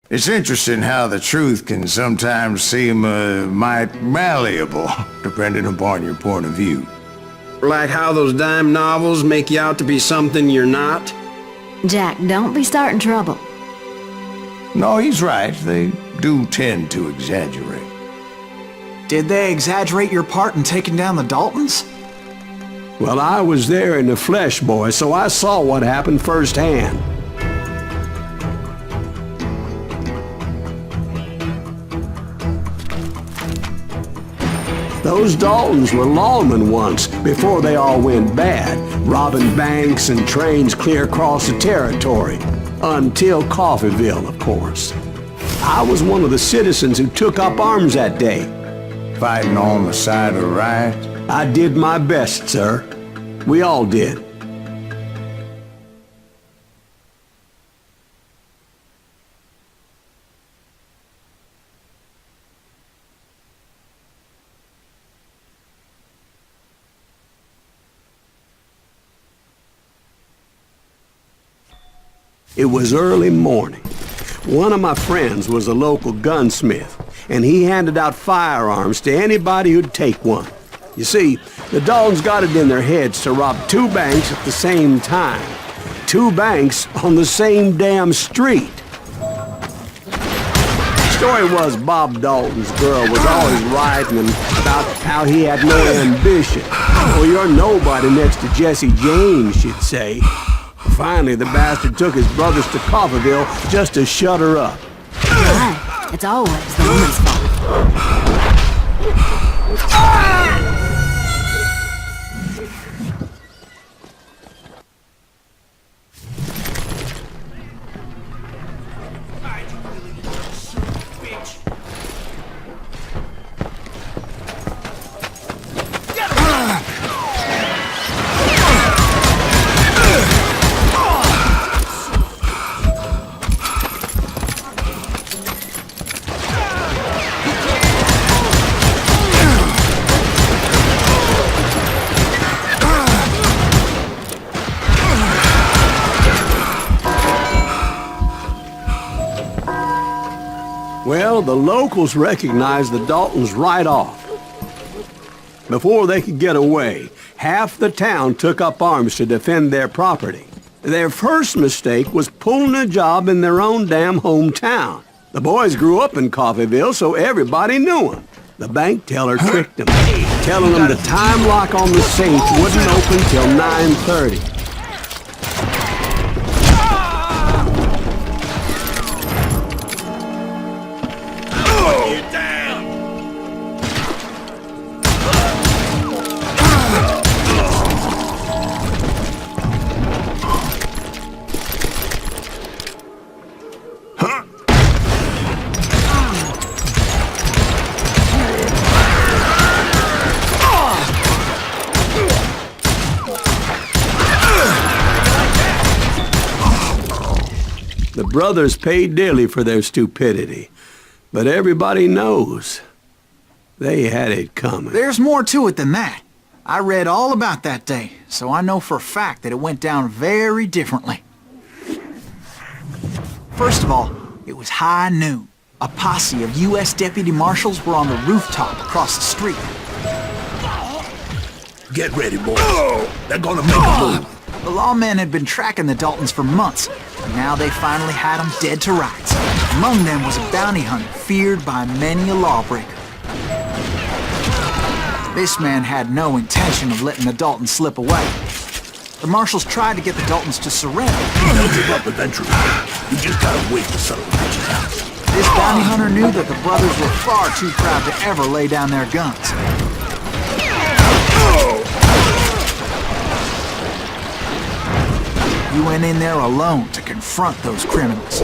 It's interesting how the truth can sometimes seem might malleable, depending upon your point of view. Like how those dime novels make you out to be something you're not? Jack, don't be starting trouble. No, he's right. They do tend to exaggerate. Did they exaggerate your part in taking down the Daltons? Well, I was there in the flesh, boy, so I saw what happened firsthand. Those Daltons were lawmen once, before they all went bad, robbing banks and trains clear across the territory. Until Coffeeville, of course. I was one of the citizens who took up arms that day. Fighting on the side of right? I did my best, sir. We all did. It was early morning. One of my friends was a local gunsmith, and he handed out firearms to anybody who'd take one. You see, the Daltons got it in their heads to rob 2 banks at the same time. 2 banks on the same damn street. The story was Bob Dalton's girl was always writing him about how he had no ambition. Well, you're nobody next to Jesse James, she'd say. Finally, the bastard took his brothers to Coffeeville just to shut her up. Right. It's always the woman's fault. Well, the locals recognized the Daltons right off. Before they could get away, half the town took up arms to defend their property. Their first mistake was pulling a job in their own damn hometown. The boys grew up in Coffeeville, so everybody knew them. The bank teller tricked them, telling them the time lock on the safe wouldn't open till 9:30. The brothers paid dearly for their stupidity, but everybody knows they had it coming. There's more to it than that. I read all about that day, so I know for a fact that it went down very differently. First of all, it was high noon. A posse of U.S. deputy marshals were on the rooftop across the street. Get ready, boys. They're gonna make a move. The lawmen had been tracking the Daltons for months, and now they finally had them dead to rights. Among them was a bounty hunter feared by many a lawbreaker. This man had no intention of letting the Daltons slip away. The marshals tried to get the Daltons to surrender. They'll give up eventually. You just gotta wait for something reaches out. This bounty hunter knew that the brothers were far too proud to ever lay down their guns. You went in there alone to confront those criminals.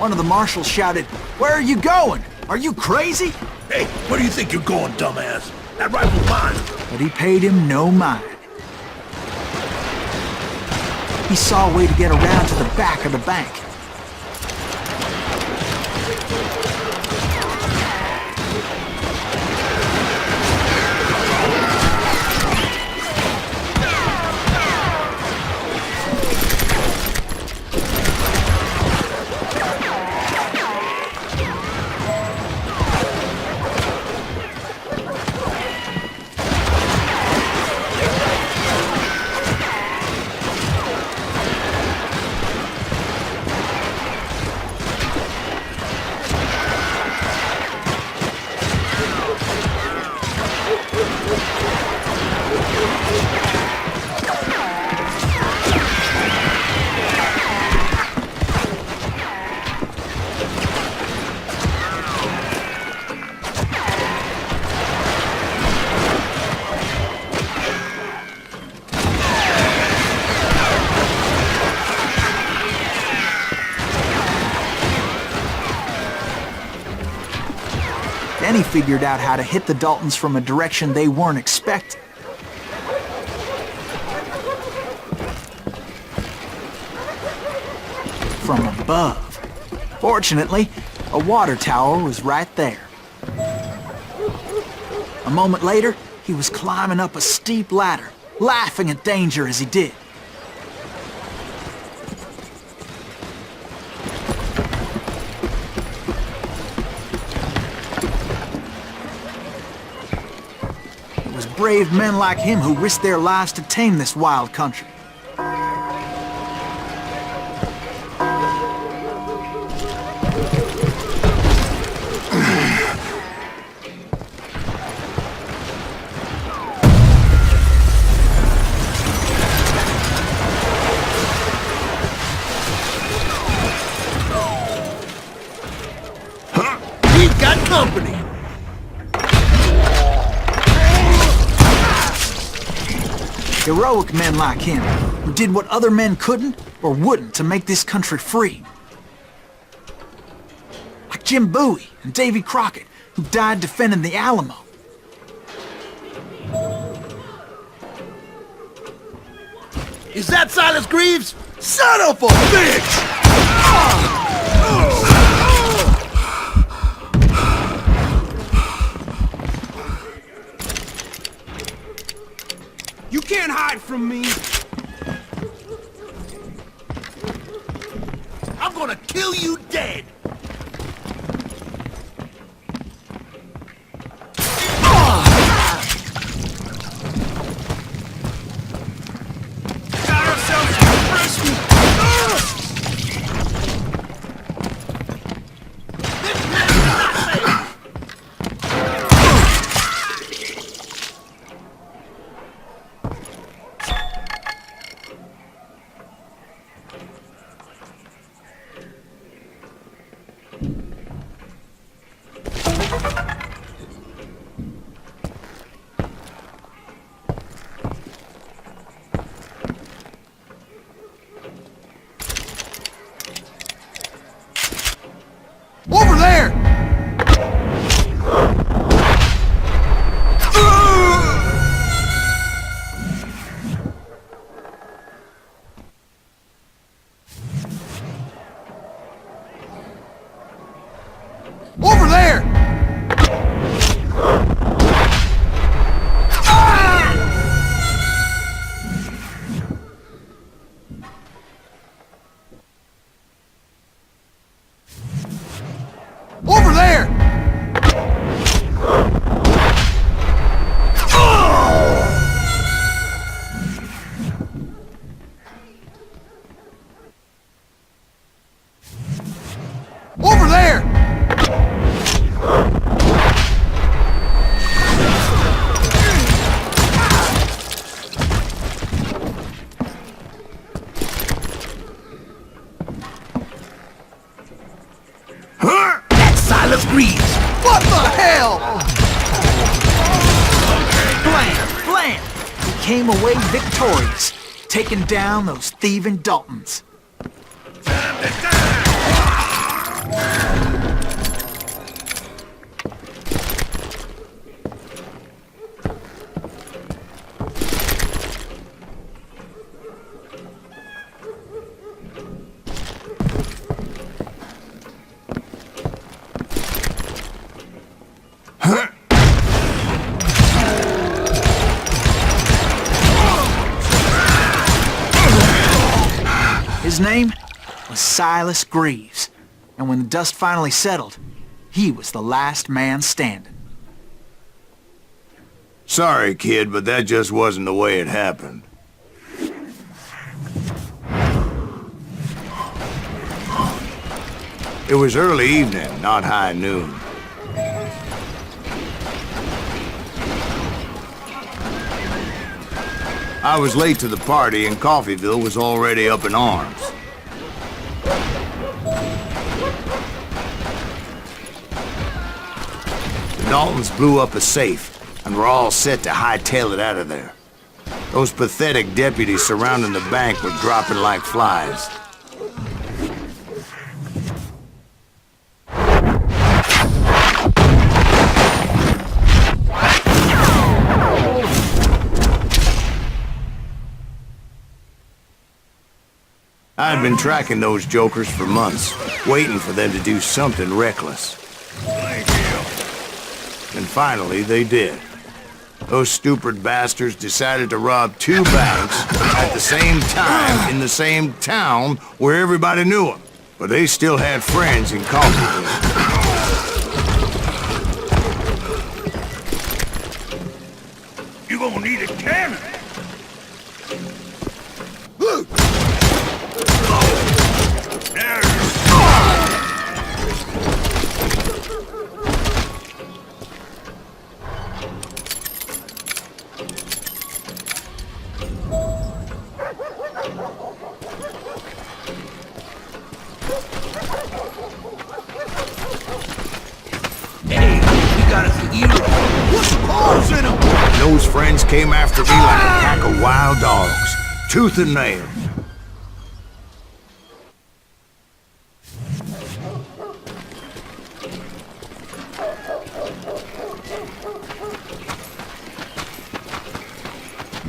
One of the marshals shouted, "Where are you going? Are you crazy?" Hey, where do you think you're going, dumbass? That rifle's mine. But he paid him no mind. He saw a way to get around to the back of the bank. Then he figured out how to hit the Daltons from a direction they weren't expecting. From above. Fortunately, a water tower was right there. A moment later, he was climbing up a steep ladder, laughing at danger as he did. It was brave men like him who risked their lives to tame this wild country. We've got company. Heroic men like him, who did what other men couldn't or wouldn't to make this country free. Like Jim Bowie and Davy Crockett, who died defending the Alamo. Is that Silas Greaves? Son of a bitch! You can't hide from me. I'm gonna kill you dead! Got ourselves some fresh meat. Over there! Over there! Over there! Over there! That's Silas Greaves! What the hell? Blam! Blam! He came away victorious, taking down those thieving Daltons. His name was Silas Greaves, and when the dust finally settled, he was the last man standing. Sorry, kid, but that just wasn't the way it happened. It was early evening, not high noon. I was late to the party and Coffeyville was already up in arms. The Daltons blew up a safe and were all set to hightail it out of there. Those pathetic deputies surrounding the bank were dropping like flies. I'd been tracking those jokers for months, waiting for them to do something reckless. And finally, they did. Those stupid bastards decided to rob 2 banks at the same time in the same town where everybody knew them. But they still had friends in Coffeeville. You gonna need a cannon. Those friends came after me like a pack of wild dogs, tooth and nail.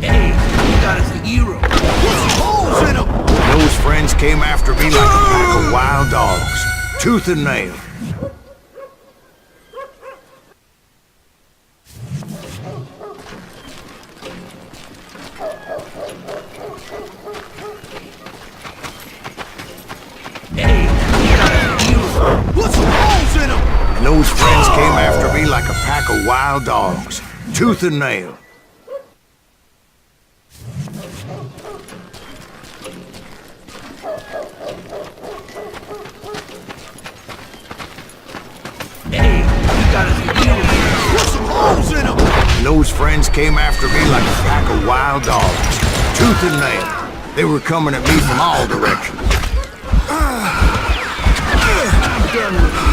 Hey, you got us a hero. Put some holes in him! Those friends came after me like a pack of wild dogs, tooth and nail. Those friends came after me like a pack of wild dogs, tooth and nail. Hey, you got us a hero. Put some holes in him! Those friends came after me like a pack of wild dogs, tooth and nail. They were coming at me from all directions. I'm done with you.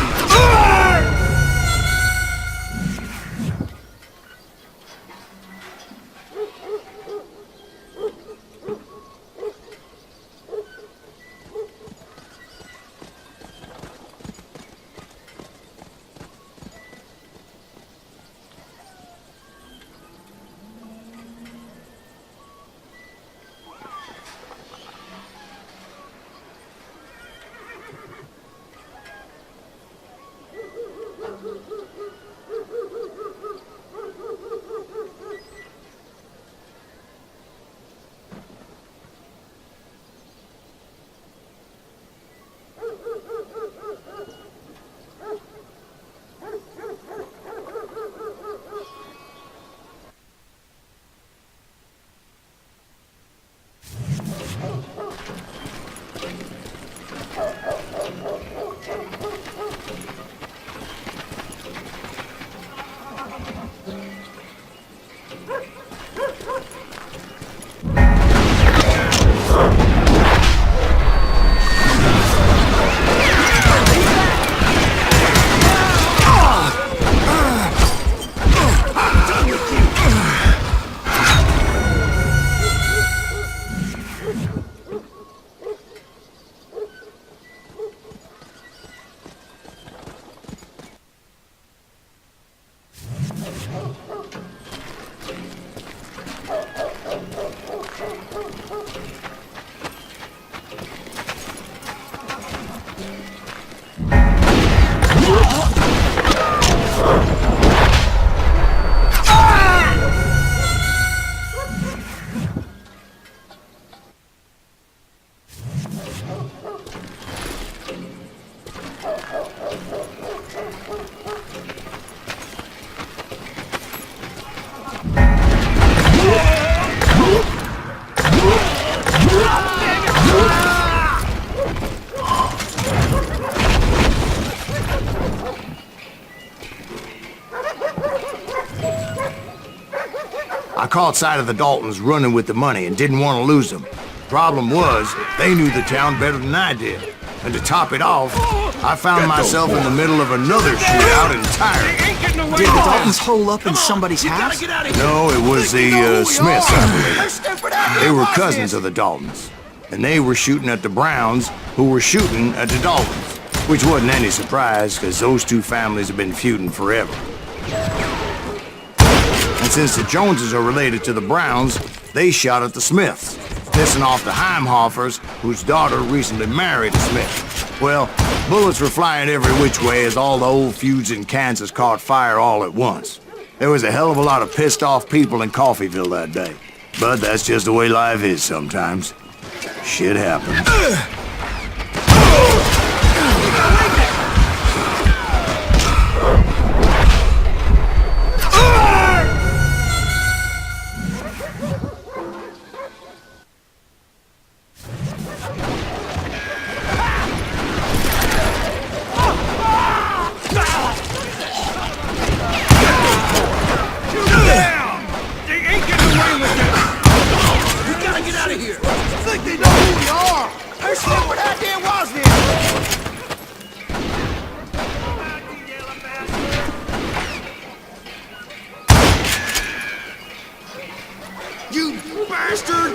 I caught sight of the Daltons running with the money and didn't want to lose them. Problem was, they knew the town better than I did. And to top it off, I found myself in the middle of another shootout entirely. Did the Daltons hole up in somebody's house? No, it was the Smiths, I believe. They were cousins of the Daltons. And they were shooting at the Browns, who were shooting at the Daltons. Which wasn't any surprise, because those two families have been feuding forever. And since the Joneses are related to the Browns, they shot at the Smiths. pissing off the Heimhoffers, whose daughter recently married a Smith. Well, bullets were flying every which way as all the old feuds in Kansas caught fire all at once. There was a hell of a lot of pissed off people in Coffeyville that day. But that's just the way life is sometimes. Shit happens. You bastard!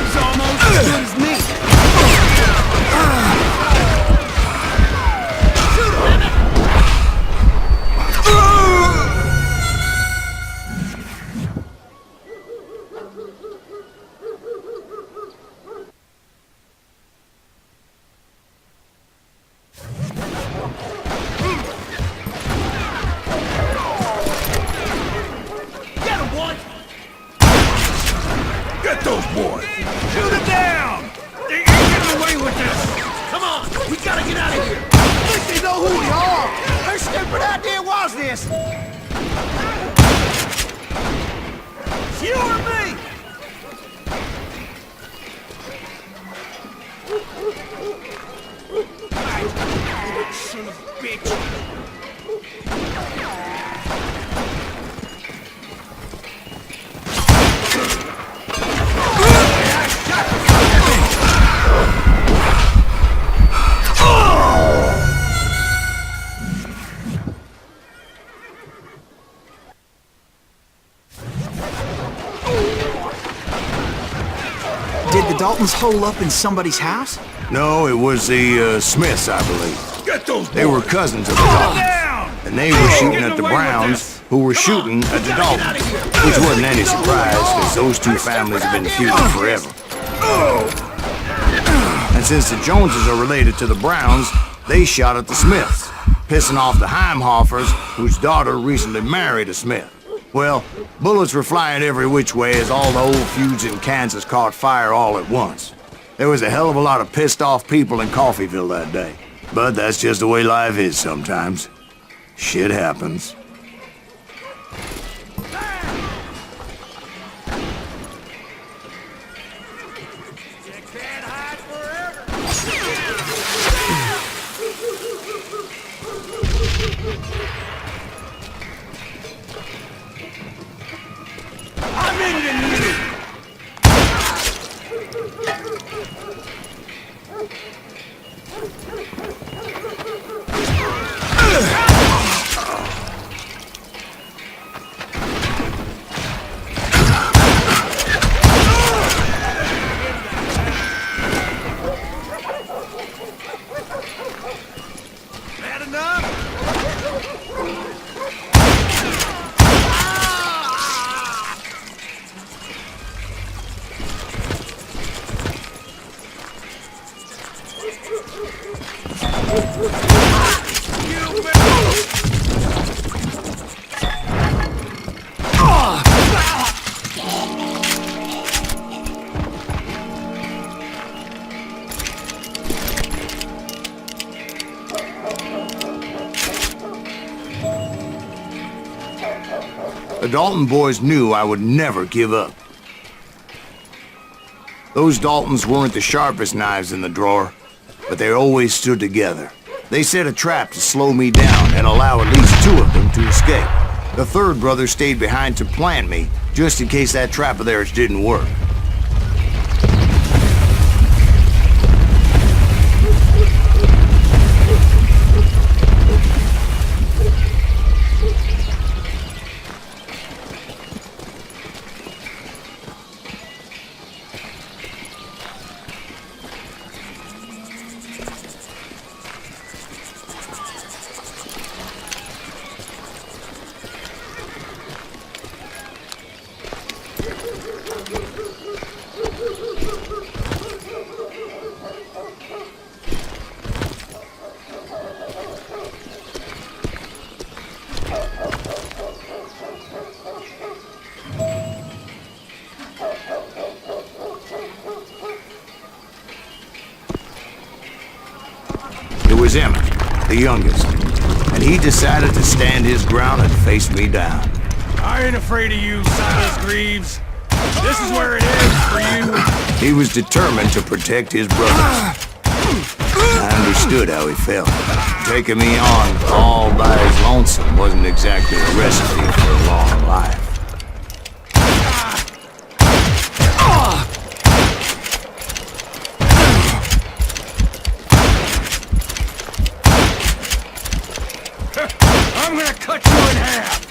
He's almost as good as me. Get those boys! Shoot them down! They ain't getting away with this! Come on, we gotta get out of here! I think they know who we are! How stupid idea was this? You or me? Son of a bitch! Did the Daltons hole up in somebody's house? No, it was the Smiths, I believe. Get those boys! They were cousins of the Daltons. Down! And they were shooting at the Browns, who were shooting at the Daltons. Which wasn't any surprise, because those two families have been feuding forever. And since the Joneses are related to the Browns, they shot at the Smiths, pissing off the Heimhoffers, whose daughter recently married a Smith. Well, bullets were flying every which way as all the old feuds in Kansas caught fire all at once. There was a hell of a lot of pissed off people in Coffeyville that day. But that's just the way life is sometimes. Shit happens. I'm Indian you! Bad enough? The Dalton boys knew I would never give up. Those Daltons weren't the sharpest knives in the drawer, but they always stood together. They set a trap to slow me down and allow at least two of them to escape. The third brother stayed behind to plant me, just in case that trap of theirs didn't work. was Emmett, the youngest, and he decided to stand his ground and face me down. I ain't afraid of you, Silas Greaves. This is where it ends for you. He was determined to protect his brothers. I understood how he felt. Taking me on all by his lonesome wasn't exactly a recipe for a long life. I'm gonna cut you in half.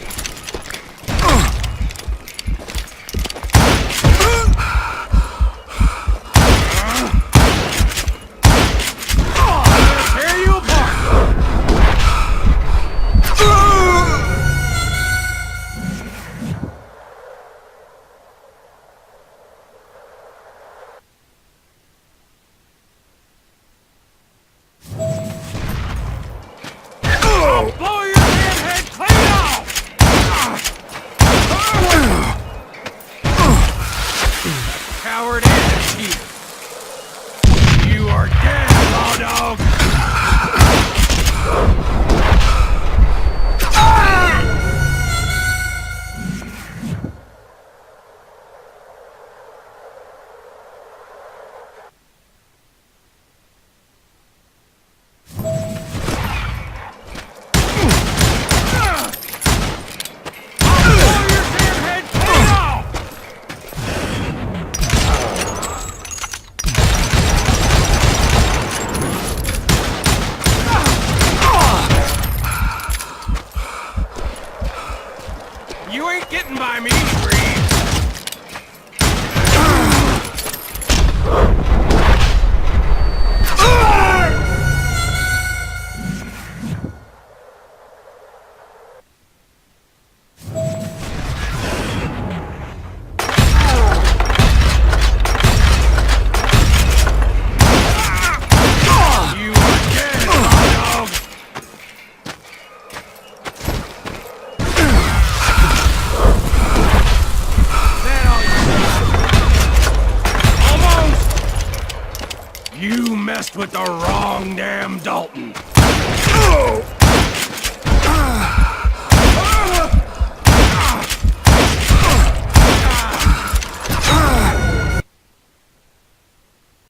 Tear you apart. I'll blow your damn head clean off! Coward and cheater. You are dead, law dog. You ain't getting by me, Greaves. You are dead, dog. You messed with the wrong damn Dalton.